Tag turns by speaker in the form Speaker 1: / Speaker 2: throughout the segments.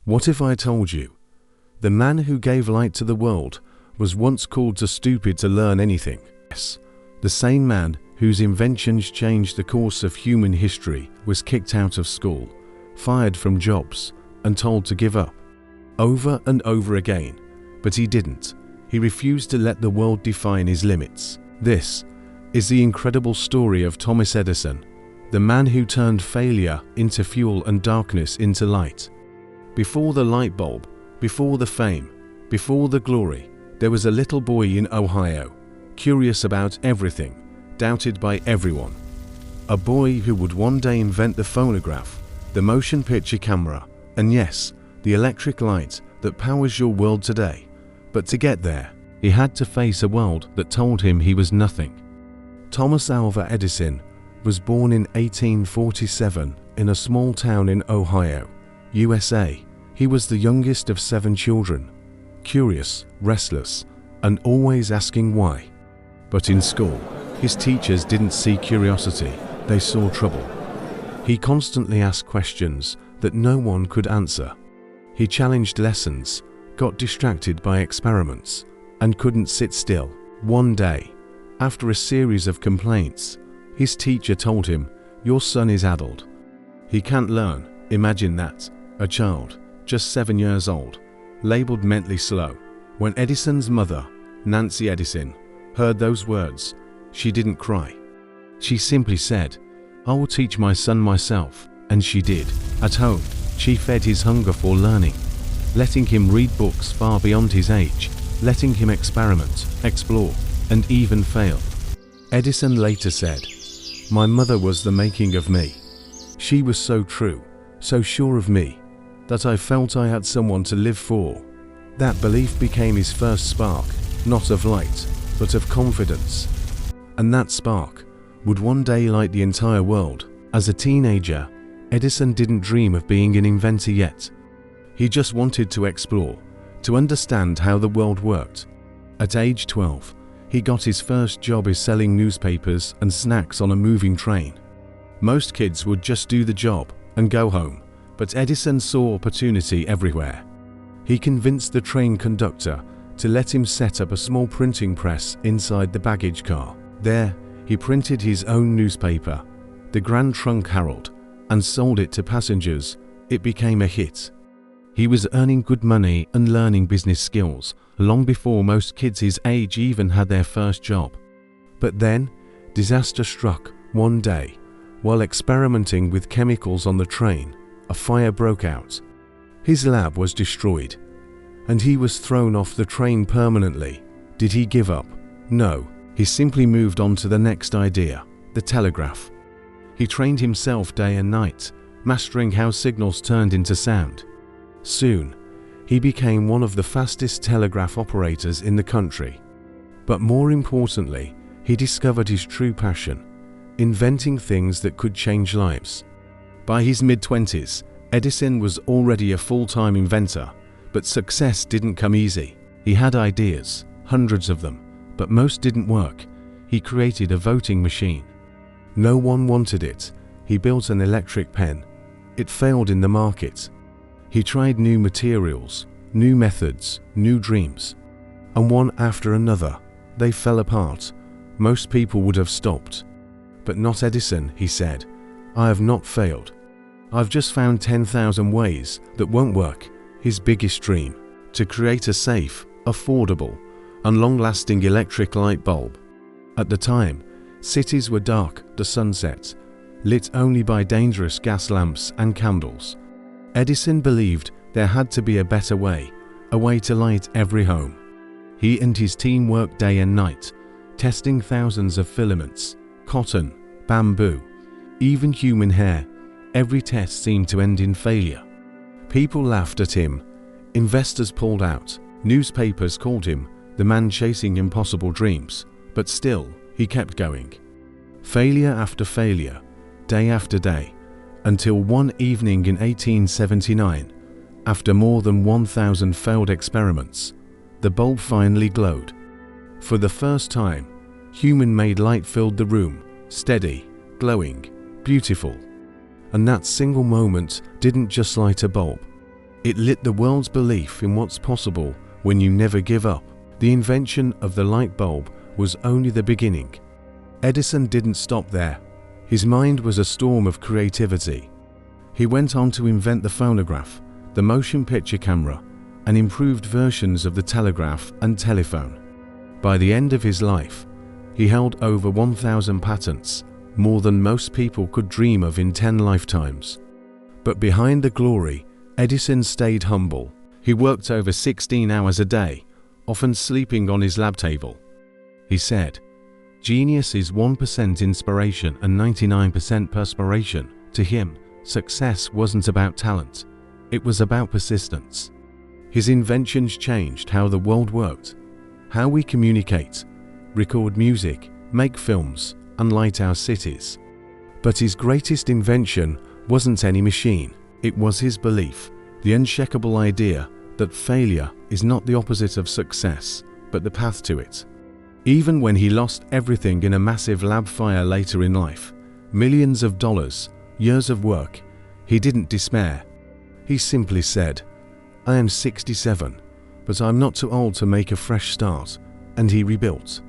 Speaker 1: What if I told you? The man who gave light to the world was once called too stupid to learn anything. Yes, the same man whose inventions changed the course of human history was kicked out of school, fired from jobs, and told to give up. Over and over again, but he didn't. He refused to let the world define his limits. This is the incredible story of Thomas Edison, the man who turned failure into fuel and darkness into light. Before the light bulb, before the fame, before the glory, there was a little boy in Ohio, curious about everything, doubted by everyone. A boy who would one day invent the phonograph, the motion picture camera, and yes, the electric light that powers your world today. But to get there, he had to face a world that told him he was nothing. Thomas Alva Edison was born in 1847 in a small town in Ohio, USA. He was the youngest of 7 children, curious, restless, and always asking why. But in school, his teachers didn't see curiosity, they saw trouble. He constantly asked questions that no one could answer. He challenged lessons, got distracted by experiments, and couldn't sit still. One day, after a series of complaints, his teacher told him, "Your son is addled. He can't learn." Imagine that, a child, just 7 years old, labeled mentally slow. When Edison's mother, Nancy Edison, heard those words, she didn't cry. She simply said, "I will teach my son myself," and she did. At home, she fed his hunger for learning, letting him read books far beyond his age, letting him experiment, explore, and even fail. Edison later said, "My mother was the making of me. She was so true, so sure of me, that I felt I had someone to live for." That belief became his first spark, not of light, but of confidence. And that spark would one day light the entire world. As a teenager, Edison didn't dream of being an inventor yet. He just wanted to explore, to understand how the world worked. At age 12, he got his first job as selling newspapers and snacks on a moving train. Most kids would just do the job and go home, but Edison saw opportunity everywhere. He convinced the train conductor to let him set up a small printing press inside the baggage car. There, he printed his own newspaper, the Grand Trunk Herald, and sold it to passengers. It became a hit. He was earning good money and learning business skills long before most kids his age even had their first job. But then, disaster struck one day. While experimenting with chemicals on the train, a fire broke out. His lab was destroyed, and he was thrown off the train permanently. Did he give up? No, he simply moved on to the next idea, the telegraph. He trained himself day and night, mastering how signals turned into sound. Soon, he became one of the fastest telegraph operators in the country. But more importantly, he discovered his true passion, inventing things that could change lives. By his mid-20s, Edison was already a full-time inventor, but success didn't come easy. He had ideas, hundreds of them, but most didn't work. He created a voting machine. No one wanted it. He built an electric pen. It failed in the market. He tried new materials, new methods, new dreams. And one after another, they fell apart. Most people would have stopped. But not Edison, he said. "I have not failed. I've just found 10,000 ways that won't work." His biggest dream, to create a safe, affordable, and long-lasting electric light bulb. At the time, cities were dark to sunset, lit only by dangerous gas lamps and candles. Edison believed there had to be a better way, a way to light every home. He and his team worked day and night, testing thousands of filaments, cotton, bamboo, even human hair. Every test seemed to end in failure. People laughed at him. Investors pulled out. Newspapers called him the man chasing impossible dreams. But still, he kept going. Failure after failure, day after day, until one evening in 1879, after more than 1,000 failed experiments, the bulb finally glowed. For the first time, human-made light filled the room, steady, glowing, beautiful. And that single moment didn't just light a bulb. It lit the world's belief in what's possible when you never give up. The invention of the light bulb was only the beginning. Edison didn't stop there. His mind was a storm of creativity. He went on to invent the phonograph, the motion picture camera, and improved versions of the telegraph and telephone. By the end of his life, he held over 1,000 patents, more than most people could dream of in 10 lifetimes. But behind the glory, Edison stayed humble. He worked over 16 hours a day, often sleeping on his lab table. He said, "Genius is 1% inspiration and 99% perspiration." To him, success wasn't about talent, it was about persistence. His inventions changed how the world worked, how we communicate, record music, make films, and light our cities. But his greatest invention wasn't any machine. It was his belief, the unshakable idea that failure is not the opposite of success, but the path to it. Even when he lost everything in a massive lab fire later in life, millions of dollars, years of work, he didn't despair. He simply said, "I am 67, but I'm not too old to make a fresh start," and he rebuilt.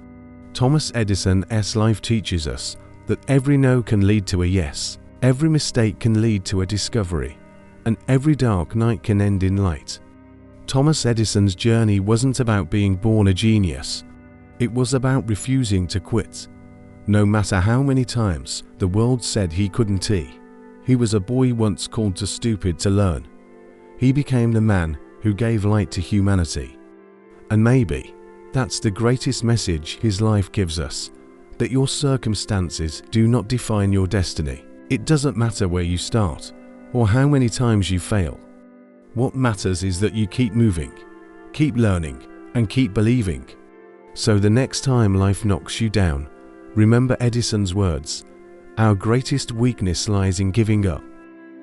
Speaker 1: Thomas Edison's life teaches us that every no can lead to a yes, every mistake can lead to a discovery, and every dark night can end in light. Thomas Edison's journey wasn't about being born a genius. It was about refusing to quit. No matter how many times the world said he couldn't. He was a boy once called too stupid to learn. He became the man who gave light to humanity. And maybe that's the greatest message his life gives us, that your circumstances do not define your destiny. It doesn't matter where you start or how many times you fail. What matters is that you keep moving, keep learning, and keep believing. So the next time life knocks you down, remember Edison's words, "Our greatest weakness lies in giving up."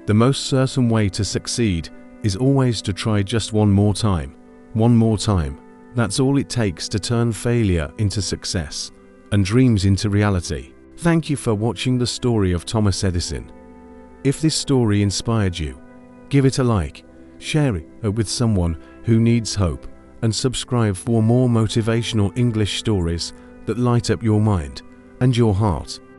Speaker 1: The most certain way to succeed is always to try just one more time. One more time. That's all it takes to turn failure into success and dreams into reality. Thank you for watching the story of Thomas Edison. If this story inspired you, give it a like, share it with someone who needs hope, and subscribe for more motivational English stories that light up your mind and your heart.